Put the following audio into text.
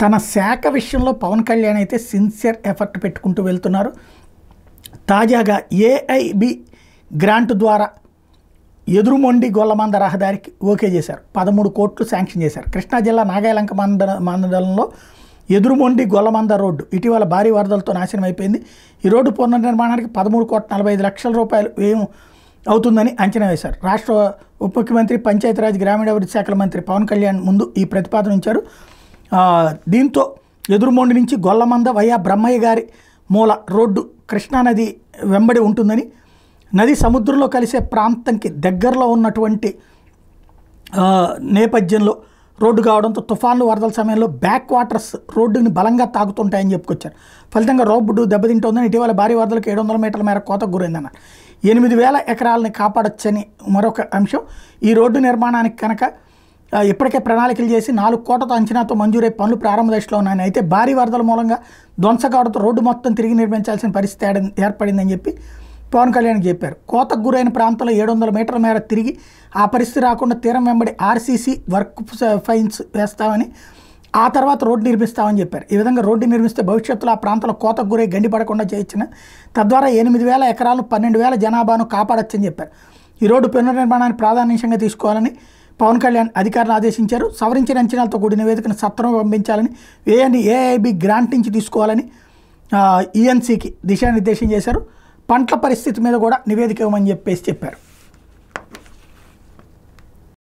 తన శాఖ విషయంలో పవన్ కళ్యాణ్ అయితే సిన్సియర్ ఎఫర్ట్ పెట్టుకుంటూ వెళ్తున్నారు. తాజాగా ఏఐబి గ్రాంట్ ద్వారా ఎదురుమొండి గొల్లమంద రహదారికి ఓకే చేశారు. 13 కోట్లు శాంక్షన్ చేశారు. కృష్ణా జిల్లా నాగాయలంక మండలంలో ఎదురుమొండి గొల్లమంద రోడ్డు ఇటీవల భారీ వరదలతో నాశనం అయిపోయింది. ఈ రోడ్డు పునర్నిర్మాణానికి 13,45,00,000 రూపాయలు వ్యయం అవుతుందని అంచనా వేశారు. రాష్ట్ర ఉప ముఖ్యమంత్రి పంచాయతీరాజ్ గ్రామీణాభివృద్ధి శాఖల మంత్రి పవన్ కళ్యాణ్ ముందు ఈ ప్రతిపాదన ఉంచారు. దీంతో ఎదురుమొండి నుంచి గొల్లమంద వయా బ్రహ్మయ్య గారి మూల రోడ్డు కృష్ణానది వెంబడి ఉంటుందని, నది సముద్రంలో కలిసే ప్రాంతంకి దగ్గరలో ఉన్నటువంటి నేపథ్యంలో రోడ్డు కావడంతో తుఫాన్లు వరదల సమయంలో బ్యాక్ వాటర్స్ రోడ్డుని బలంగా తాకుతుంటాయని చెప్పుకొచ్చారు. ఫలితంగా రోడ్డు దెబ్బతింటోందని, ఇటీవల భారీ వరదలకు 700 మీటర్ల మేర కోతకు గురైందన్నారు. 8,000 ఎకరాలని కాపాడొచ్చని మరొక అంశం. ఈ రోడ్డు నిర్మాణానికి కనుక ఇప్పటికే ప్రణాళికలు చేసి 4 కోట్లతో అంచనాతో మంజూరై పనులు ప్రారంభ దశలో ఉన్నాయి. అయితే భారీ వరదల మూలంగా ధ్వంస కావడంతో రోడ్డు మొత్తం తిరిగి నిర్మించాల్సిన పరిస్థితి ఏర్పడిందని చెప్పి పవన్ కళ్యాణ్ చెప్పారు. కోతకు గురైన ప్రాంతంలో 700 మీటర్ల మేర తిరిగి ఆ పరిస్థితి రాకుండా తీరం వెంబడి ఆర్సీసీ వర్క్ ఫైన్స్ వేస్తామని, ఆ తర్వాత రోడ్డు నిర్మిస్తామని చెప్పారు. ఈ విధంగా రోడ్డు నిర్మిస్తే భవిష్యత్తులో ఆ ప్రాంతంలో కోతకు గురై గండిపడకుండా చేయొచ్చిన, తద్వారా 8,000 ఎకరాలను 12,000 జనాభాను కాపాడొచ్చని చెప్పారు. ఈ రోడ్డు పునర్నిర్మాణాన్ని ప్రాధాన్యంగా తీసుకోవాలని పవన్ కళ్యాణ్ అధికారులను ఆదేశించారు. సవరించిన అంచనాలతో కూడిన నివేదికను సత్వరం పంపించాలని, ఏఐబి గ్రాంట్ నుంచి తీసుకోవాలని ఈఎన్సీకి దిశానిర్దేశం చేశారు. పంటల పరిస్థితి మీద కూడా నివేదిక ఇవ్వమని చెప్పారు.